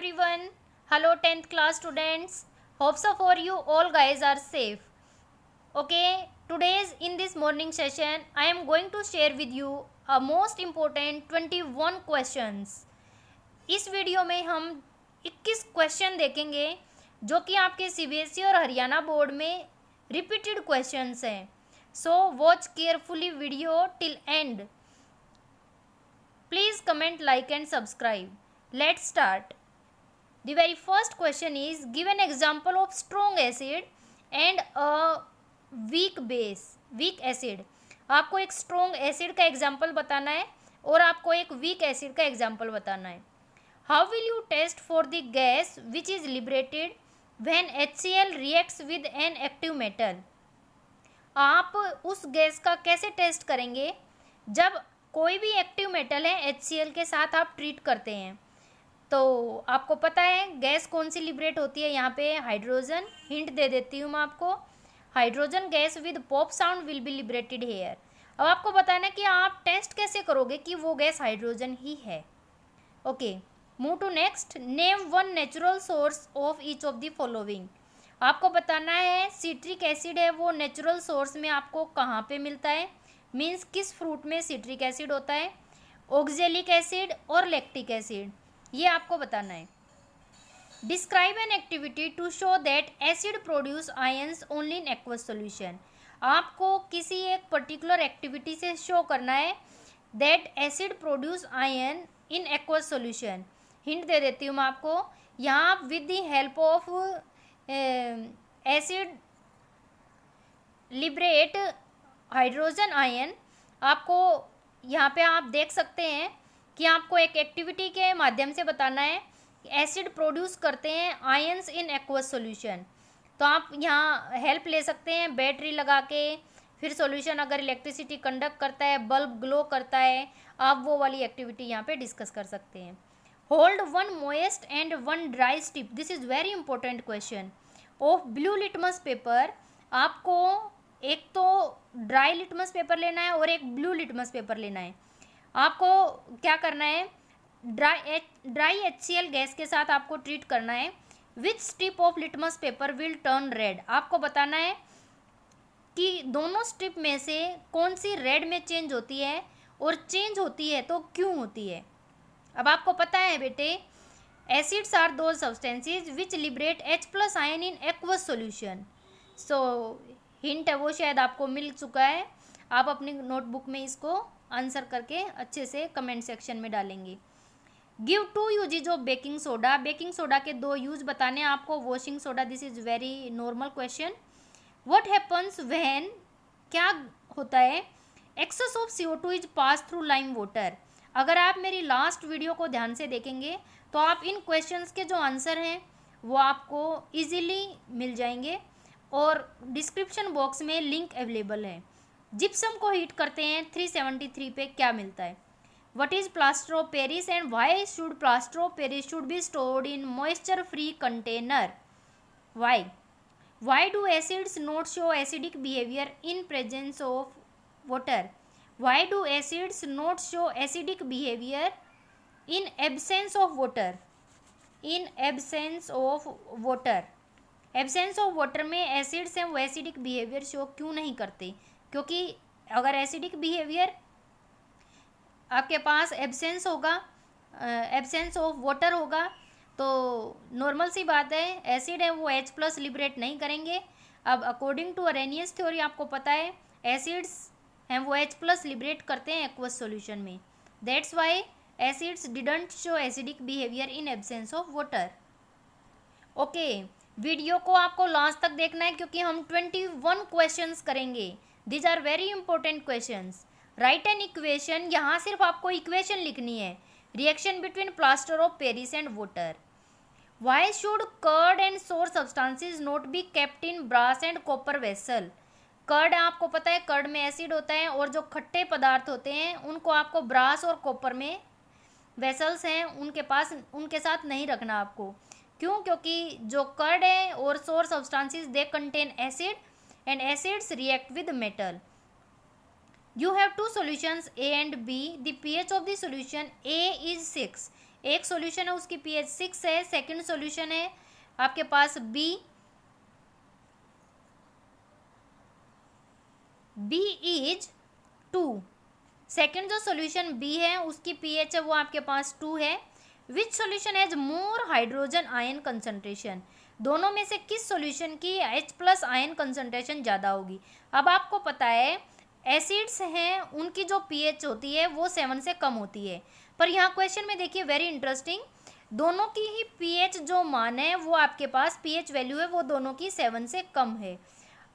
everyone. Hello 10th class students. Hope so for you all guys are safe. Okay, today's in this morning session I am going to share with you a most important 21 questions. इस video में हम 21 question देखेंगे जो कि आपके CBSE और Haryana board में repeated questions हैं. So watch carefully video till and. Please comment, like and subscribe. Let's start. The very first question is, give an example of strong acid and a weak base. Weak acid. आपको एक strong acid का example बताना है और आपको एक weak acid का example बताना है. How will you test for the gas which is liberated when HCl reacts with an active metal? आप उस गैस का कैसे टेस्ट करेंगे जब कोई भी एक्टिव मेटल है HCl के साथ आप ट्रीट करते हैं. तो आपको पता है गैस कौन सी लिबरेट होती है. यहाँ पे हाइड्रोजन. हिंट दे देती हूँ मैं आपको. Hydrogen gas with pop sound will be liberated here. अब आपको बताना है कि आप टेस्ट कैसे करोगे कि वो गैस हाइड्रोजन ही है. Okay, move to next. Name one natural source of each of the following. आपको बताना है सिट्रिक एसिड है वो नेचुरल सोर्स में आपको कहाँ पे मिलता है. मीन्स किस फ्रूट में सिट्रिक एसिड होता है, ऑक्जेलिक एसिड और लैक्टिक एसिड, ये आपको बताना है. Describe an activity to show that acid produce ions only in aqueous solution. आपको किसी एक पर्टिकुलर एक्टिविटी से शो करना है that acid produce ion in aqueous solution. Hint दे देती हूँ मैं आपको. यहाँ with the help of acid liberate hydrogen ion. आपको यहाँ पे आप देख सकते हैं कि आपको एक एक्टिविटी के माध्यम से बताना है एसिड प्रोड्यूस करते हैं आयंस इन एक्वस सॉल्यूशन. तो आप यहाँ हेल्प ले सकते हैं बैटरी लगा के. फिर सॉल्यूशन अगर इलेक्ट्रिसिटी कंडक्ट करता है, बल्ब ग्लो करता है, आप वो वाली एक्टिविटी यहाँ पे डिस्कस कर सकते हैं. Hold one moist and one dry strip. This is very important question of blue litmus paper. आपको एक तो ड्राई लिटमस पेपर लेना है और एक ब्लू लिटमस पेपर लेना है. आपको क्या करना है, ड्राई HCl गैस के साथ आपको ट्रीट करना है. Which strip of litmus paper will turn red. आपको बताना है कि दोनों स्ट्रिप में से कौन सी रेड में चेंज होती है और चेंज होती है तो क्यों होती है. अब आपको पता है बेटे, acids are those substances which liberate H+ ion in aqueous solution. So hint है वो शायद आपको मिल चुका है. आप अपनी नोटबुक में इसको आंसर करके अच्छे से कमेंट सेक्शन में डालेंगे. Give 2 uses of baking soda. Baking soda के 2 यूज बताने हैं आपको. Washing soda, this is very normal question. What happens when, क्या होता है, excess of CO2 is pass through lime water. अगर आप मेरी लास्ट वीडियो को ध्यान से देखेंगे तो आप इन क्वेश्चंस के जो आंसर हैं वो आपको ईजिली मिल जाएंगे और डिस्क्रिप्शन बॉक्स में लिंक अवेलेबल है. जिप्सम को हीट करते हैं 373 पे, क्या मिलता है. What is plaster of Paris and why should plaster of Paris should be stored in moisture free container. Why do acids not show acidic behaviour in presence of water. Why do acids not show acidic behaviour in absence of water. In absence of water. Absence of water में acids हैं वो acidic behaviour show क्यों नहीं करते. क्योंकि अगर acidic behaviour आपके पास absence होगा, एब्सेंस ऑफ वाटर होगा, तो नॉर्मल सी बात है एसिड है वो H+ लिबरेट नहीं करेंगे. अब अकॉर्डिंग टू अरेनियस थ्योरी आपको पता है एसिड्स हैं वो H+ लिबरेट करते हैं एक्वस सॉल्यूशन में. That's why acids didn't show acidic behaviour in absence of water. Okay, video को आपको लास्ट तक देखना है क्योंकि हम 21 क्वेश्चंस करेंगे. These are very important questions. Write an equation. यहाँ सिर्फ आपको इक्वेशन लिखनी है. Reaction between plaster of Paris and water. Why should curd and sour substances not be kept in brass and copper vessel. Curd आपको पता है curd में acid होता है और जो खट्टे पदार्थ होते हैं उनको आपको ब्रास और कॉपर में वेसल्स हैं उनके पास उनके साथ नहीं रखना आपको. क्यों? क्योंकि जो कर्ड है और सोर substances they contain acid and acids react with metal. You have two solutions A and B. The pH of the solution A is 6. एक सॉल्यूशन है उसकी pH 6 है। सेकंड सॉल्यूशन है आपके पास B इज 2। सेकंड जो सॉल्यूशन B है उसकी pH है वो आपके पास 2 है। Which solution has more hydrogen ion concentration, दोनों में से किस सॉल्यूशन की H+ आयन कंसंट्रेशन ज़्यादा होगी। अब आपको पता है एसिड्स हैं उनकी जो pH होती है वो 7 से कम होती है, पर यहाँ क्वेश्चन में देखिए वेरी इंटरेस्टिंग, दोनों की ही pH जो मान है वो आपके पास pH वैल्यू है वो दोनों की 7 से कम है।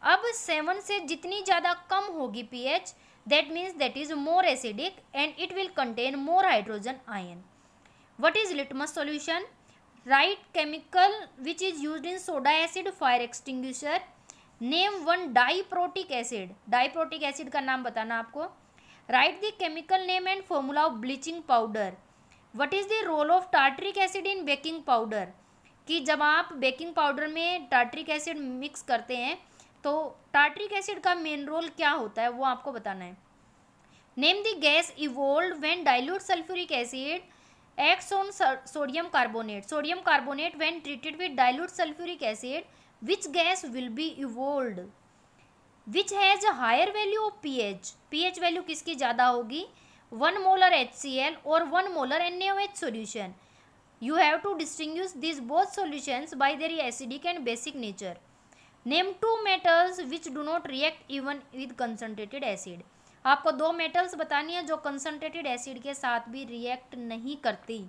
अब 7 से जितनी ज़्यादा कम होगी pH, that means that is more acidic and it will contain more hydrogen ion. What is litmus solution? Write chemical which is used in soda acid fire extinguisher. Name one diprotic acid, diprotic acid का नाम बताना आपको। Write the chemical name and formula of bleaching powder. What is the role of tartaric acid in baking powder, कि जब आप baking powder में tartaric acid mix करते हैं तो टार्टरिक एसिड का मेन रोल क्या होता है वो आपको बताना है। Name the gas evolved when dilute sulphuric acid acts on sodium carbonate, sodium carbonate when treated with dilute sulfuric acid, which gas will be evolved, which has a higher value of pH, pH value किसकी ज़्यादा होगी, 1 molar HCl और 1 molar NaOH solution। You have to distinguish these both solutions by their acidic and basic nature। Name 2 metals which do not react even with concentrated acid, आपको 2 metals बतानी है जो concentrated acid के साथ भी react नहीं करती।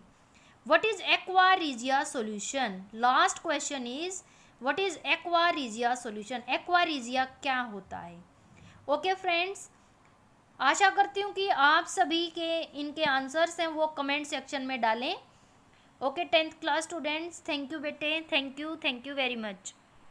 What is aqua regia solution, last question is what is aqua regia solution, aqua regia क्या होता है। ओके फ्रेंड्स, आशा करती हूँ कि आप सभी के इनके आंसर्स हैं वो कमेंट सेक्शन में डालें। Okay 10th class students, thank you बेटे, थैंक यू वेरी मच।